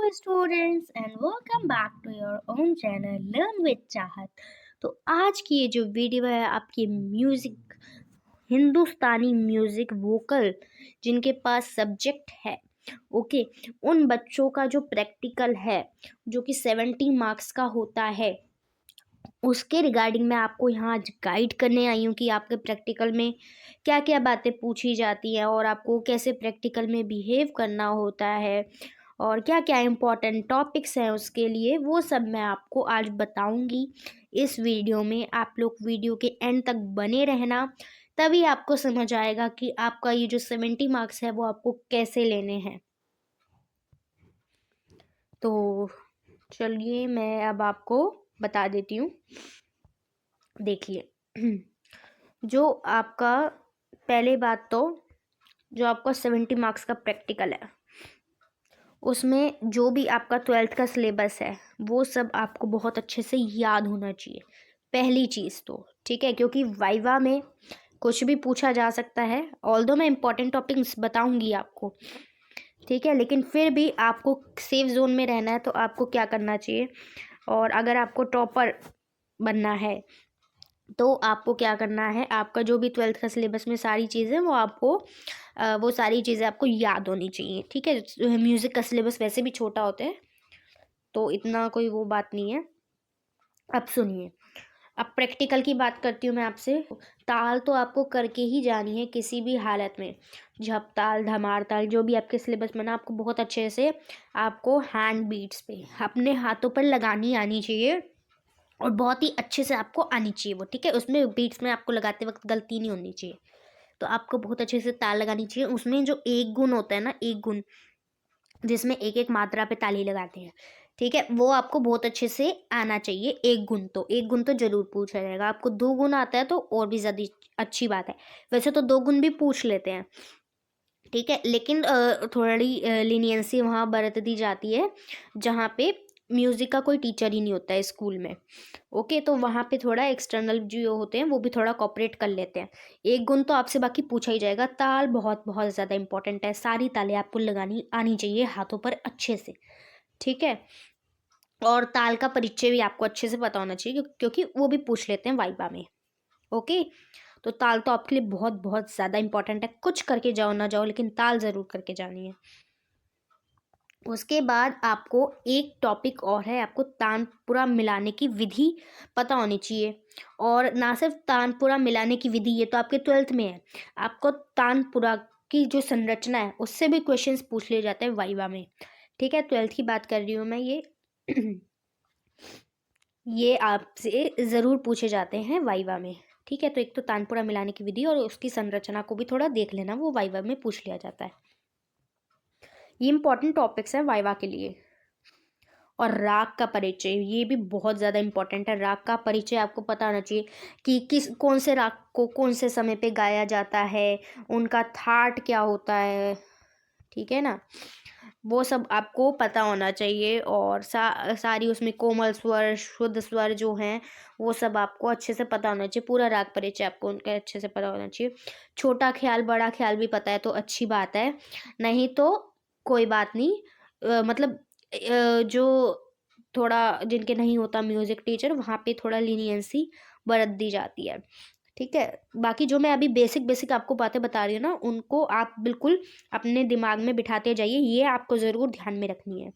Students and welcome back to your own channel learn with Chahat. तो आज की ये जो वीडियो है आपकी म्यूज़िक हिंदुस्तानी म्यूज़िक वोकल जिनके पास सब्जेक्ट है, ओके, उन बच्चों का जो प्रैक्टिकल है जो कि 70 मार्क्स का होता है, उसके रिगार्डिंग मैं आपको यहाँ आज गाइड करने आई हूँ कि आपके प्रैक्टिकल में क्या क्या बातें पूछी जाती हैं और आपको कैसे प्रैक्टिकल में बिहेव करना होता है और क्या क्या इम्पोर्टेंट टॉपिक्स हैं उसके लिए, वो सब मैं आपको आज बताऊंगी इस वीडियो में। आप लोग वीडियो के एंड तक बने रहना, तभी आपको समझ आएगा कि आपका ये जो 70 मार्क्स है वो आपको कैसे लेने हैं। तो चलिए मैं अब आपको बता देती हूँ। देखिए जो आपका पहले बात तो जो आपका 70 मार्क्स का प्रैक्टिकल है उसमें जो भी आपका 12th का सिलेबस है वो सब आपको बहुत अच्छे से याद होना चाहिए, पहली चीज़ तो। ठीक है, क्योंकि वाइवा में कुछ भी पूछा जा सकता है। ऑल्दो मैं इंपॉर्टेंट टॉपिक्स बताऊंगी आपको, ठीक है, लेकिन फिर भी आपको सेफ जोन में रहना है। तो आपको क्या करना चाहिए, और अगर आपको टॉपर बनना है तो आपको क्या करना है, आपका जो भी 12th का सिलेबस में सारी चीज़ें वो आपको वो सारी चीज़ें आपको याद होनी चाहिए। ठीक है, म्यूज़िक का सिलेबस वैसे भी छोटा होता है तो इतना कोई वो बात नहीं है। अब सुनिए, अब प्रैक्टिकल की बात करती हूँ मैं आपसे। ताल तो आपको करके ही जानी है किसी भी हालत में। झप ताल, धमार ताल, जो भी आपके सिलेबस में ना, आपको बहुत अच्छे से आपको हैंड बीट्स पे अपने हाथों पर लगानी आनी चाहिए और बहुत ही अच्छे से आपको आनी चाहिए वो। ठीक है, उसमें बीट्स में आपको लगाते वक्त गलती नहीं होनी चाहिए। तो आपको बहुत अच्छे से ताल लगानी चाहिए। उसमें जो एक गुण होता है ना, एक गुण जिसमें एक एक मात्रा पे ताली लगाते हैं, ठीक है, वो आपको बहुत अच्छे से आना चाहिए। एक गुण तो जरूर पूछा जाएगा। आपको 2 गुण आता है तो और भी ज़्यादा अच्छी बात है। वैसे तो 2 गुण भी पूछ लेते हैं, ठीक है, लेकिन थोड़ी लीनियंसी वहाँ बरत दी जाती है जहाँ पे म्यूज़िक का कोई टीचर ही नहीं होता है स्कूल में। ओके, तो वहाँ पे थोड़ा एक्सटर्नल जो होते हैं वो भी थोड़ा कॉपरेट कर लेते हैं। 1 गुण तो आपसे बाकी पूछा ही जाएगा। ताल बहुत बहुत ज़्यादा इंपॉर्टेंट है, सारी तालें आपको लगानी आनी चाहिए हाथों पर अच्छे से। ठीक है, और ताल का परिचय भी आपको अच्छे से पता होना चाहिए क्योंकि वो भी पूछ लेते हैं वाइवा में। ओके, तो ताल तो आपके लिए बहुत बहुत ज़्यादा इंपॉर्टेंट है। कुछ करके जाओ ना जाओ, लेकिन ताल ज़रूर करके जानी है। उसके बाद आपको एक टॉपिक और है, आपको तानपुरा मिलाने की विधि पता होनी चाहिए। और ना सिर्फ तानपुरा मिलाने की विधि, ये तो आपके 12th में है, आपको तानपुरा की जो संरचना है उससे भी क्वेश्चंस पूछ लिए जाते हैं वाइवा में। ठीक है, 12th की बात कर रही हूँ मैं। ये आपसे ज़रूर पूछे जाते हैं वाइवा में। ठीक है, तो एक तो तानपुरा मिलाने की विधि और उसकी संरचना को भी थोड़ा देख लेना, वो वाइवा में पूछ लिया जाता है। ये इंपॉर्टेंट टॉपिक्स हैं वाइवा के लिए। और राग का परिचय, ये भी बहुत ज़्यादा इंपॉर्टेंट है। राग का परिचय आपको पता होना चाहिए कि कौन से राग को कौन से समय पे गाया जाता है, उनका थाट क्या होता है। ठीक है ना, वो सब आपको पता होना चाहिए। और सारी उसमें कोमल स्वर, शुद्ध स्वर जो हैं वो सब आपको अच्छे से पता होना चाहिए। पूरा राग परिचय आपको उनका अच्छे से पता होना चाहिए। छोटा ख्याल बड़ा ख्याल भी पता है तो अच्छी बात है, नहीं तो कोई बात नहीं। मतलब जो थोड़ा जिनके नहीं होता म्यूज़िक टीचर, वहाँ पे थोड़ा लीनियंसी बरत दी जाती है। ठीक है, बाकी जो मैं अभी बेसिक बेसिक आपको बातें बता रही हूँ ना, उनको आप बिल्कुल अपने दिमाग में बिठाते जाइए, ये आपको ज़रूर ध्यान में रखनी है।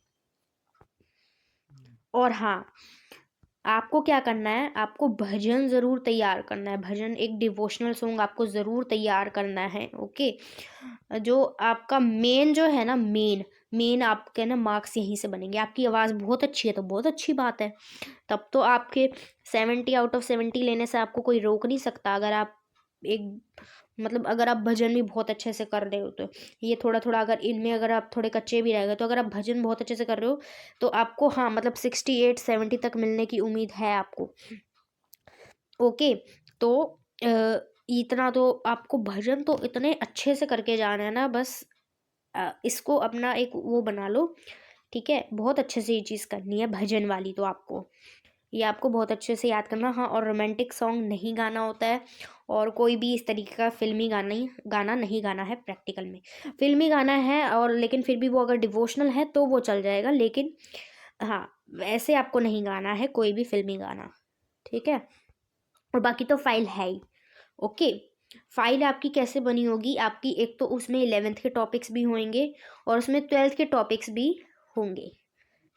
और हाँ, आपको क्या करना है, आपको भजन ज़रूर तैयार करना है। भजन, एक डिवोशनल सॉन्ग आपको ज़रूर तैयार करना है। ओके, जो आपका मेन जो है ना, मेन आपके ना मार्क्स यहीं से बनेंगे। आपकी आवाज़ बहुत अच्छी है तो बहुत अच्छी बात है, तब तो आपके 70 आउट ऑफ 70 लेने से आपको कोई रोक नहीं सकता। अगर आप एक मतलब अगर आप भजन भी बहुत अच्छे से कर रहे हो तो, ये थोड़ा थोड़ा अगर इनमें अगर आप थोड़े कच्चे भी रह गए तो अगर आप भजन बहुत अच्छे से कर रहे हो तो आपको, हाँ, मतलब 68-70 तक मिलने की उम्मीद है आपको। ओके, तो इतना तो आपको भजन तो इतने अच्छे से करके जाना है ना, बस इसको अपना एक वो बना लो। ठीक है, बहुत अच्छे से ये चीज़ करनी है भजन वाली तो आपको। ये आपको बहुत अच्छे से याद करना। हाँ, और रोमांटिक सॉन्ग नहीं गाना होता है, और कोई भी इस तरीके का फिल्मी गाना नहीं गाना है प्रैक्टिकल में। फिल्मी गाना है और लेकिन फिर भी वो अगर डिवोशनल है तो वो चल जाएगा, लेकिन हाँ वैसे आपको नहीं गाना है कोई भी फिल्मी गाना, ठीक है। और बाकी तो फाइल है ही। ओके, फाइल आपकी कैसे बनी होगी, आपकी एक तो उसमें 11th के टॉपिक्स भी होंगे और उसमें 12th के टॉपिक्स भी होंगे,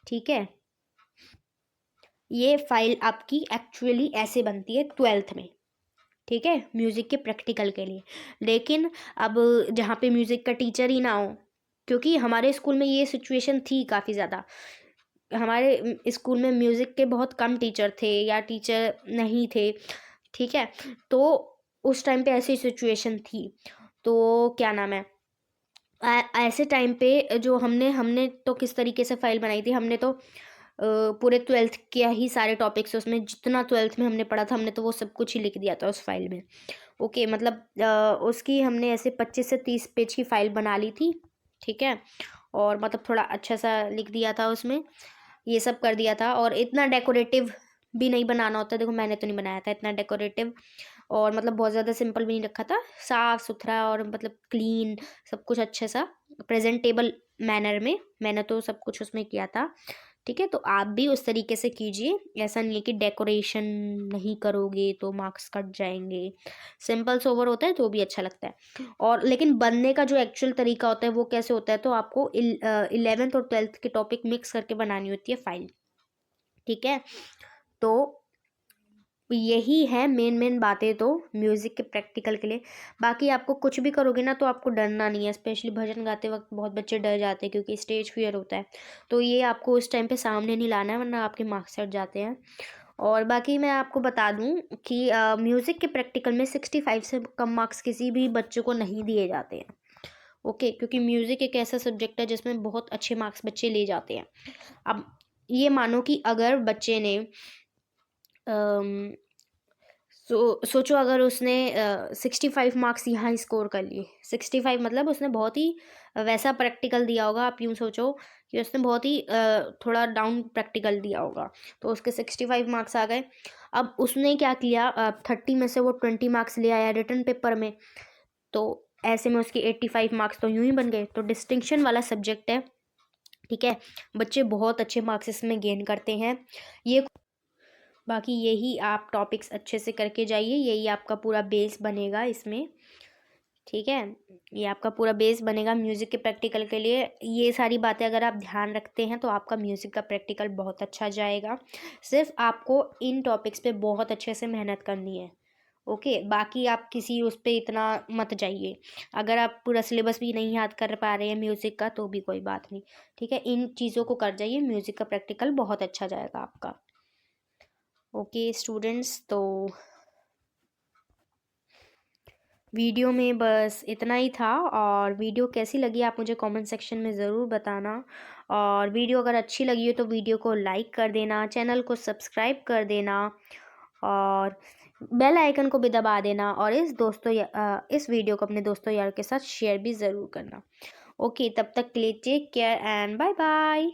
ठीक है। ये फाइल आपकी एक्चुअली ऐसे बनती है 12th में, ठीक है, म्यूज़िक के प्रैक्टिकल के लिए। लेकिन अब जहाँ पे म्यूज़िक का टीचर ही ना हो, क्योंकि हमारे स्कूल में ये सिचुएशन थी काफ़ी ज़्यादा, हमारे स्कूल में म्यूज़िक के बहुत कम टीचर थे या टीचर नहीं थे, ठीक है। तो उस टाइम पे ऐसी सिचुएशन थी, तो क्या नाम है, ऐसे टाइम पे जो हमने तो किस तरीके से फाइल बनाई थी, हमने तो पूरे 12th के ही सारे टॉपिक्स, उसमें जितना 12th में हमने पढ़ा था हमने तो वो सब कुछ ही लिख दिया था उस फाइल में। ओके, मतलब उसकी हमने ऐसे 25 से 30 पेज की फाइल बना ली थी, ठीक है। और मतलब थोड़ा अच्छा सा लिख दिया था उसमें, ये सब कर दिया था। और इतना डेकोरेटिव भी नहीं बनाना होता, देखो मैंने तो नहीं बनाया था इतना डेकोरेटिव, और मतलब बहुत ज़्यादा सिंपल भी नहीं रखा था, साफ़ सुथरा और मतलब क्लीन, सब कुछ अच्छे सा प्रेजेंटेबल मैनर में मैंने तो सब कुछ उसमें किया था, ठीक है। तो आप भी उस तरीके से कीजिए, ऐसा नहीं है कि डेकोरेशन नहीं करोगे तो मार्क्स कट जाएंगे। सिंपल सोवर होता है तो भी अच्छा लगता है। और लेकिन बनने का जो एक्चुअल तरीका होता है वो कैसे होता है, तो आपको 11th और 12th के टॉपिक मिक्स करके बनानी होती है फाइल, ठीक है। तो यही है मेन बातें तो म्यूज़िक के प्रैक्टिकल के लिए। बाकी आपको कुछ भी करोगे ना तो आपको डरना नहीं है, स्पेशली भजन गाते वक्त बहुत बच्चे डर जाते हैं क्योंकि स्टेज फियर होता है, तो ये आपको उस टाइम पे सामने नहीं लाना है वरना आपके मार्क्स हट जाते हैं। और बाकी मैं आपको बता दूं कि म्यूज़िक के प्रैक्टिकल में 65 से कम मार्क्स किसी भी बच्चे को नहीं दिए जाते हैं, ओके, क्योंकि म्यूज़िक एक ऐसा सब्जेक्ट है जिसमें बहुत अच्छे मार्क्स बच्चे ले जाते हैं। अब ये मानो कि अगर बच्चे ने सोचो अगर उसने 65 मार्क्स यहाँ स्कोर कर लिए, 65 मतलब उसने बहुत ही वैसा प्रैक्टिकल दिया होगा, आप यूँ सोचो कि उसने बहुत ही थोड़ा डाउन प्रैक्टिकल दिया होगा, तो उसके 65 मार्क्स आ गए। अब उसने क्या किया, 30 में से वो 20 मार्क्स ले आया रिटर्न पेपर में, तो ऐसे में उसके 85 मार्क्स तो यूँ ही बन गए। तो डिस्टिंक्शन वाला सब्जेक्ट है, ठीक है, बच्चे बहुत अच्छे मार्क्स इसमें गेन करते हैं। ये बाकी यही आप टॉपिक्स अच्छे से करके जाइए, यही आपका पूरा बेस बनेगा इसमें, ठीक है। ये आपका पूरा बेस बनेगा म्यूज़िक के प्रैक्टिकल के लिए। ये सारी बातें अगर आप ध्यान रखते हैं तो आपका म्यूज़िक का प्रैक्टिकल बहुत अच्छा जाएगा। सिर्फ आपको इन टॉपिक्स पे बहुत अच्छे से मेहनत करनी है, ओके। बाकी आप किसी उस पर इतना मत जाइए, अगर आप पूरा सिलेबस भी नहीं याद कर पा रहे हैं म्यूज़िक का तो भी कोई बात नहीं, ठीक है। इन चीज़ों को कर जाइए, म्यूज़िक का प्रैक्टिकल बहुत अच्छा जाएगा आपका, ओके स्टूडेंट्स। तो वीडियो में बस इतना ही था, और वीडियो कैसी लगी आप मुझे कमेंट सेक्शन में ज़रूर बताना। और वीडियो अगर अच्छी लगी हो तो वीडियो को लाइक कर देना, चैनल को सब्सक्राइब कर देना, और बेल आइकन को भी दबा देना, और इस वीडियो को अपने दोस्तों यार के साथ शेयर भी ज़रूर करना। ओके, तब तक के लिए take care and bye bye.